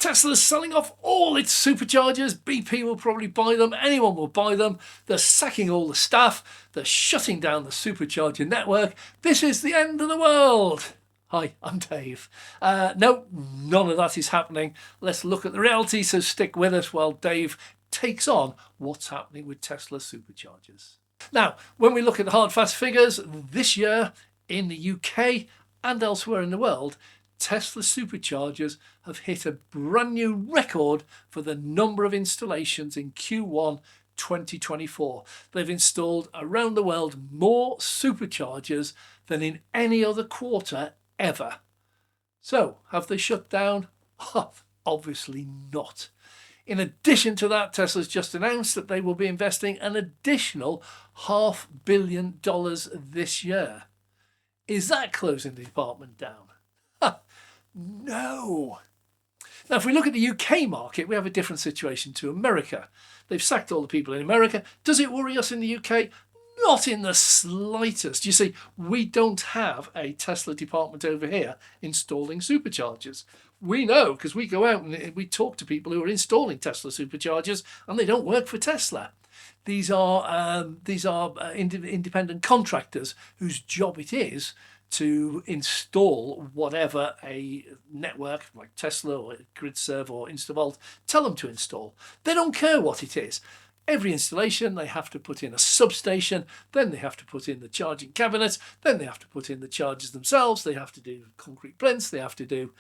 Tesla's selling off all its superchargers. BP will probably buy them. Anyone will buy them. They're sacking all the staff. They're shutting down the supercharger network. This is the end of the world. Hi, I'm Dave. No, none of that is happening. Let's look at the reality, so stick with us while Dave takes on what's happening with Tesla superchargers. Now, when we look at the hard fast figures this year in the UK and elsewhere in the world, Tesla superchargers have hit a brand new record for the number of installations in Q1 2024. They've installed around the world more superchargers than in any other quarter ever. So, have they shut down? Obviously not. In addition to that, Tesla's just announced that they will be investing an additional $500 million this year. Is that closing the department down? No. Now, if we look at the UK market, we have a different situation to America. They've sacked all the people in America. Does it worry us in the UK? Not in the slightest. You see, we don't have a Tesla department over here installing superchargers. We know because we go out and we talk to people who are installing Tesla superchargers and they don't work for Tesla. These are independent contractors whose job it is to install whatever a network like Tesla or GridServe or InstaVolt tell them to install. They don't care what it is. Every installation, they have to put in a substation, then they have to put in the charging cabinets, then they have to put in the chargers themselves, they have to do concrete plinths, they have to do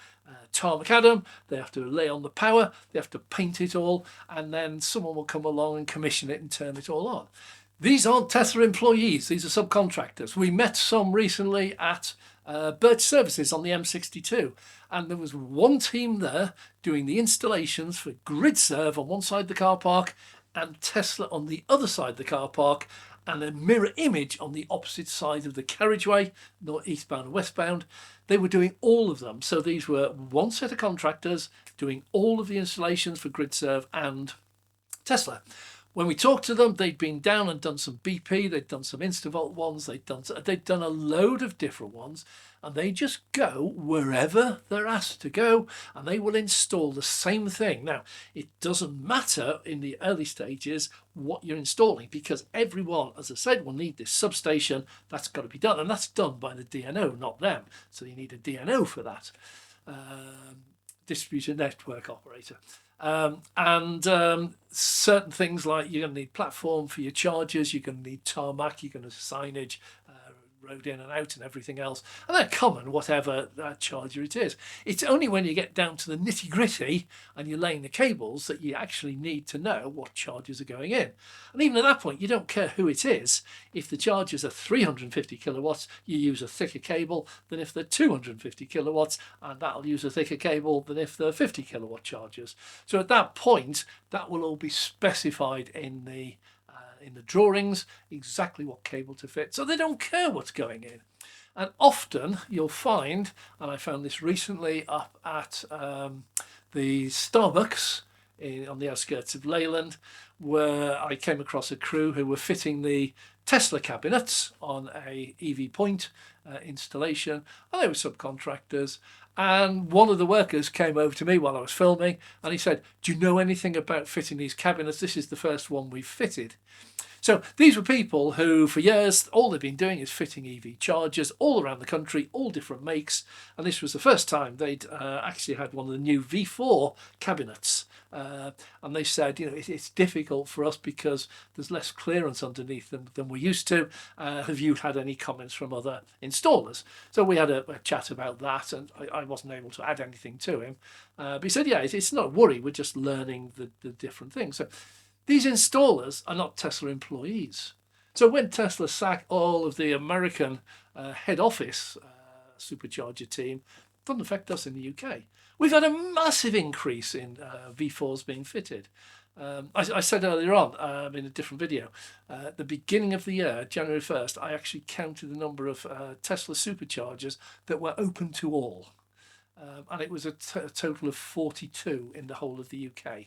tar macadam, they have to lay on the power, they have to paint it all, and then someone will come along and commission it and turn it all on. These aren't Tesla employees, these are subcontractors. We met some recently at Birch Services on the M62, and there was one team there doing the installations for GridServe on one side of the car park and Tesla on the other side of the car park, and a mirror image on the opposite side of the carriageway, not eastbound and westbound. They were doing all of them. So these were one set of contractors doing all of the installations for GridServe and Tesla. When we talked to them, they'd been down and done some BP, they'd done some InstaVolt ones, they'd done a load of different ones, and they just go wherever they're asked to go, and they will install the same thing. Now, it doesn't matter in the early stages what you're installing, because everyone, as I said, will need this substation. That's got to be done, and that's done by the DNO, not them. So you need a DNO for that, distributed network operator. Certain things like you're going to need platform for your chargers, you're going to need tarmac, you're going to signage, road in and out and everything else. And they're common, whatever that charger it is. It's only when you get down to the nitty gritty and you're laying the cables that you actually need to know what chargers are going in. And even at that point, you don't care who it is. If the chargers are 350 kilowatts, you use a thicker cable than if they're 250 kilowatts, and that'll use a thicker cable than if they're 50 kilowatt chargers. So at that point, that will all be specified in the drawings, exactly what cable to fit, so they don't care what's going in. And often you'll find, and I found this recently up at the Starbucks on the outskirts of Leyland, where I came across a crew who were fitting the Tesla cabinets on a EV Point installation, and they were subcontractors. And one of the workers came over to me while I was filming, and he said, "Do you know anything about fitting these cabinets? This is the first one we've fitted." So these were people who, for years, all they've been doing is fitting EV chargers all around the country, all different makes. And this was the first time they'd actually had one of the new V4 cabinets. And they said, it's difficult for us because there's less clearance underneath than we're used to. Have you had any comments from other installers? So we had a chat about that, and I wasn't able to add anything to him. But he said, yeah, it's not a worry. We're just learning the different things. So these installers are not Tesla employees. So when Tesla sacked all of the American head office supercharger team, it doesn't affect us in the UK. We've had a massive increase in V4s being fitted. I said earlier on in a different video, at the beginning of the year, January 1st, I actually counted the number of Tesla superchargers that were open to all. And it was a total of 42 in the whole of the UK.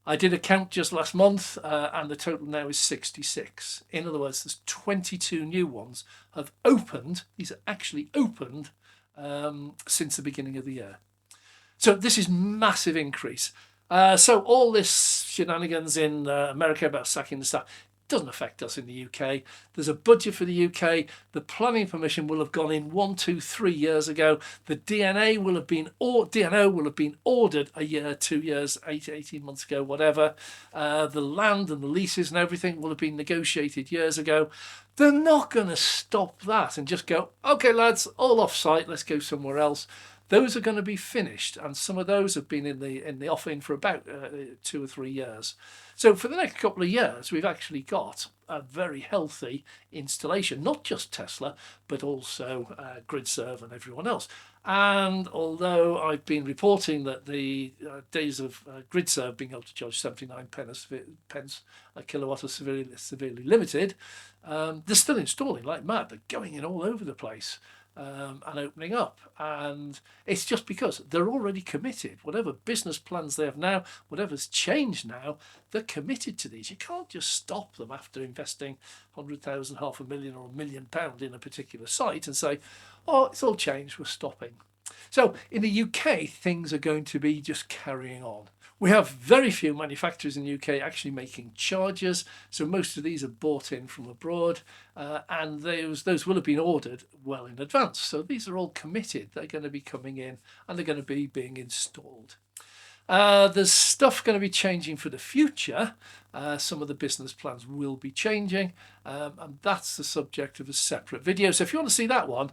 I did a count just last month, and the total now is 66. In other words, there's 22 new ones have opened. These are actually opened since the beginning of the year. So this is massive increase. So all this shenanigans in America about sacking the staff doesn't affect us in the UK. There's a budget for the UK. The planning permission will have gone in 1, 2, 3 years ago. The DNO will have been ordered a year, 2 years, 18 months ago, whatever. The land and the leases and everything will have been negotiated years ago. They're not going to stop that and just go, okay, lads, all off site, let's go somewhere else. Those are going to be finished, and some of those have been in the offing for about 2 or 3 years. So for the next couple of years, we've actually got a very healthy installation, not just Tesla, but also GridServe and everyone else. And although I've been reporting that the days of GridServe being able to charge 79 pence a kilowatt are severely limited, they're still installing like mad. They're going in all over the place. And opening up, and it's just because they're already committed. Whatever business plans they have now, whatever's changed now, they're committed to these. You can't just stop them after investing 100,000, £500,000 or £1 million in a particular site and say, oh, it's all changed, we're stopping. So in the UK, things are going to be just carrying on. We have very few manufacturers in the UK actually making chargers, so most of these are bought in from abroad, and those will have been ordered well in advance. So these are all committed. They're going to be coming in and they're going to be being installed. There's stuff going to be changing for the future. Some of the business plans will be changing, and that's the subject of a separate video. So if you want to see that one,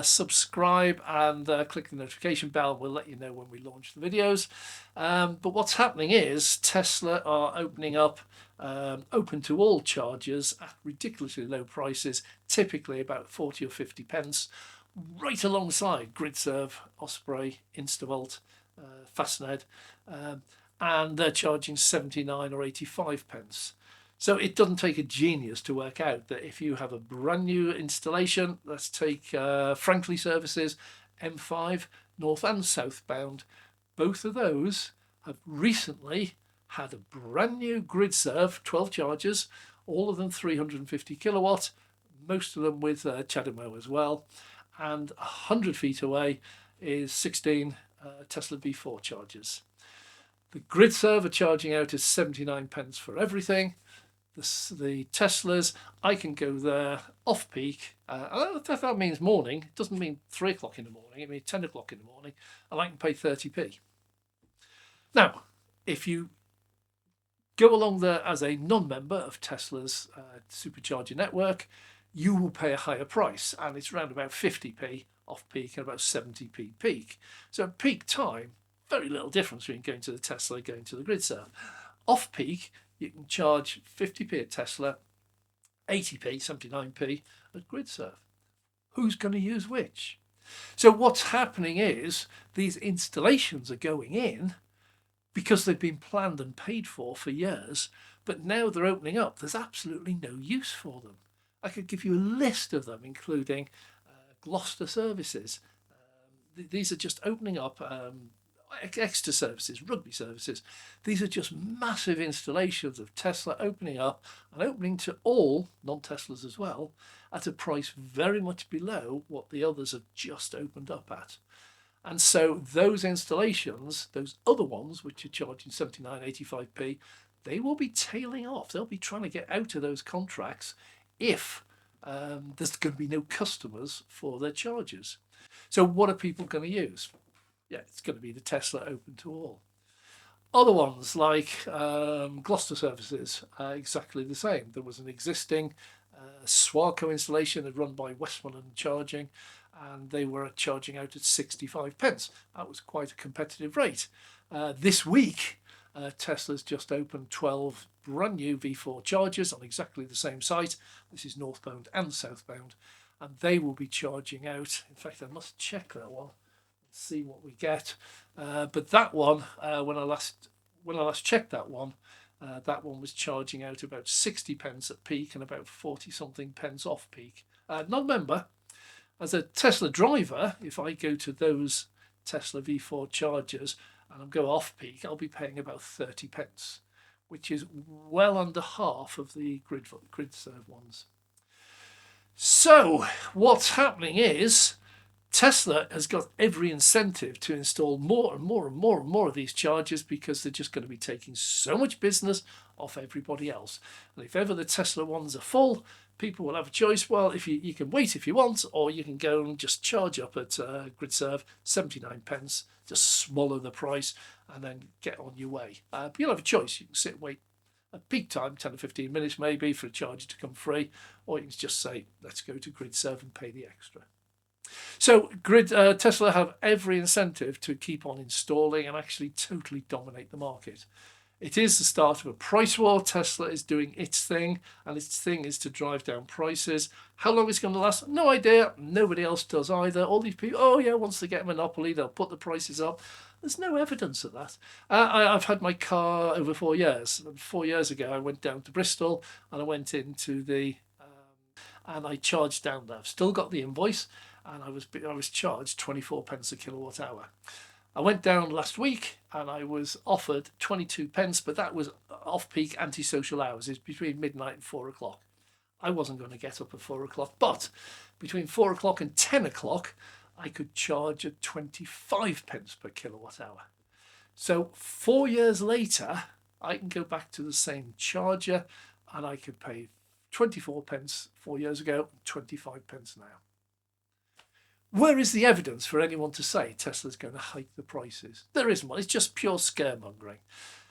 subscribe and click the notification bell. We'll let you know when we launch the videos. But what's happening is Tesla are opening up open to all chargers at ridiculously low prices, typically about 40 or 50 pence, right alongside GridServe, Osprey, Instavolt, Fastned, and they're charging 79 or 85 pence. So it doesn't take a genius to work out that if you have a brand new installation, let's take Frankly Services, M5, north and southbound, both of those have recently had a brand new GridServe, 12 chargers, all of them 350 kilowatt, most of them with CHAdeMO as well, and 100 feet away is 16 Tesla V4 chargers. The GridServe are charging out at 79 pence for everything. The Teslas, I can go there off peak. That means morning. It doesn't mean 3 o'clock in the morning. It means 10 o'clock in the morning, and I can pay 30p. Now, if you go along there as a non-member of Tesla's Supercharger network, you will pay a higher price, and it's around about 50p off peak and about 70p peak. So at peak time, very little difference between going to the Tesla and going to the GridServe. Off peak, you can charge 50p at Tesla, 80p, 79p at GridServe. Who's going to use which? So what's happening is these installations are going in because they've been planned and paid for years, but now they're opening up. There's absolutely no use for them. I could give you a list of them, including Gloucester services. These are just opening up, Exeter services, Rugby services. These are just massive installations of Tesla opening up and opening to all non-Teslas as well at a price very much below what the others have just opened up at. And so those installations, those other ones which are charging 79, 85p, they will be tailing off. They'll be trying to get out of those contracts if there's going to be no customers for their chargers. So what are people going to use? Yeah, it's going to be the Tesla open to all. Other ones like Gloucester services are exactly the same. There was an existing Swarco installation that run by Westmoreland Charging, and they were charging out at 65 pence. That was quite a competitive rate. This week, Tesla's just opened 12 brand new V4 chargers on exactly the same site. This is northbound and southbound, and they will be charging out. In fact, I must check that one and see what we get. But that one, when I last checked that one was charging out about 60 pence at peak and about 40 something pence off peak. Non-member, as a Tesla driver, if I go to those Tesla V4 chargers and I go off peak, I'll be paying about 30 pence, which is well under half of the GridServe ones. So what's happening is Tesla has got every incentive to install more and more and more and more of these chargers because they're just going to be taking so much business off everybody else. And if ever the Tesla ones are full, people will have a choice. Well, if you can wait if you want, or you can go and just charge up at GridServe, 79 pence, just swallow the price and then get on your way. But you'll have a choice. You can sit and wait at peak time, 10 or 15 minutes maybe, for a charger to come free, or you can just say, let's go to GridServe and pay the extra. So Tesla have every incentive to keep on installing and actually totally dominate the market. It is the start of a price war. Tesla is doing its thing, and its thing is to drive down prices. How long it's going to last? No idea. Nobody else does either. All these people, oh yeah, once they get a monopoly, they'll put the prices up. There's no evidence of that. I've had my car over 4 years. 4 years ago, I went down to Bristol and I went into and I charged down there. I've still got the invoice, and I was charged 24 pence a kilowatt hour. I went down last week and I was offered 22 pence, but that was off-peak antisocial hours. It's between midnight and 4 o'clock. I wasn't going to get up at 4 o'clock, but between 4 o'clock and 10 o'clock, I could charge at 25 pence per kilowatt hour. So 4 years later, I can go back to the same charger and I could pay 24 pence 4 years ago, 25 pence now. Where is the evidence for anyone to say Tesla's going to hike the prices? There isn't one. It's just pure scaremongering.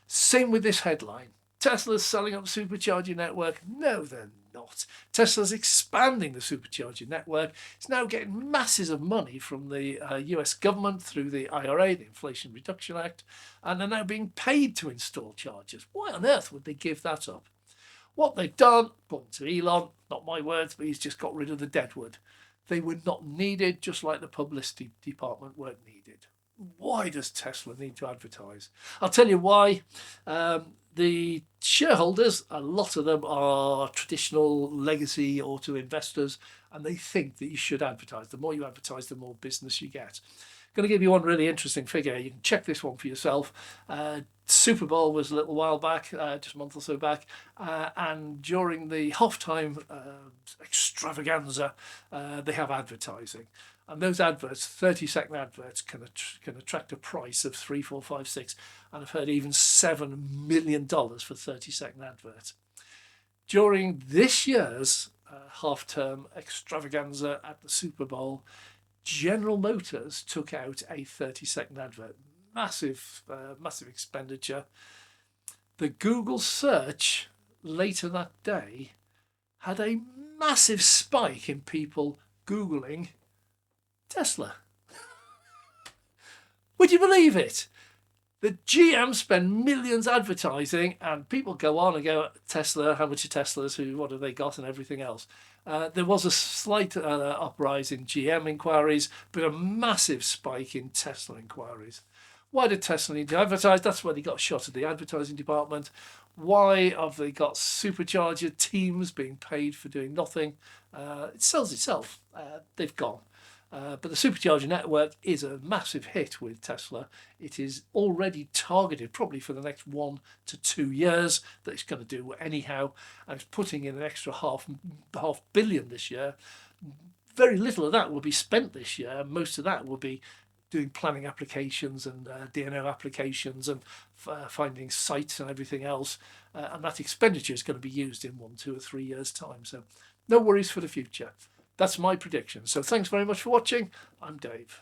Same with this headline. Tesla's selling up the supercharger network. No, they're not. Tesla's expanding the supercharger network. It's now getting masses of money from the US government through the IRA, the Inflation Reduction Act, and they're now being paid to install chargers. Why on earth would they give that up? What they've done, according to Elon, not my words, but he's just got rid of the deadwood. They were not needed, just like the publicity department weren't needed. Why does Tesla need to advertise? I'll tell you why. The shareholders, a lot of them are traditional legacy auto investors, and they think that you should advertise. The more you advertise, the more business you get. I'm going to give you one really interesting figure. You can check this one for yourself. Super Bowl was a little while back, just a month or so back, and during the halftime extravaganza, they have advertising. And those adverts, 30-second adverts, can attract a price of 3, 4, 5, 6, and I've heard even $7 million for 30-second advert. During this year's half-term extravaganza at the Super Bowl, General Motors took out a 30-second advert. Massive expenditure. The Google search later that day had a massive spike in people Googling Tesla. Would you believe it? The GM spend millions advertising, and people go on and go, Tesla, how much are Teslas, what have they got, and everything else. There was a slight uprise in GM inquiries, but a massive spike in Tesla inquiries. Why did Tesla need to advertise? That's why they got shot at the advertising department. Why have they got supercharger teams being paid for doing nothing? It sells itself. They've gone. But the supercharger network is a massive hit with Tesla. It is already targeted probably for the next 1 to 2 years that it's going to do anyhow. And it's putting in an extra half billion this year. Very little of that will be spent this year. Most of that will be doing planning applications and DNO applications and finding sites and everything else. And that expenditure is going to be used in 1, 2 or 3 years' time. So no worries for the future. That's my prediction. So thanks very much for watching. I'm Dave.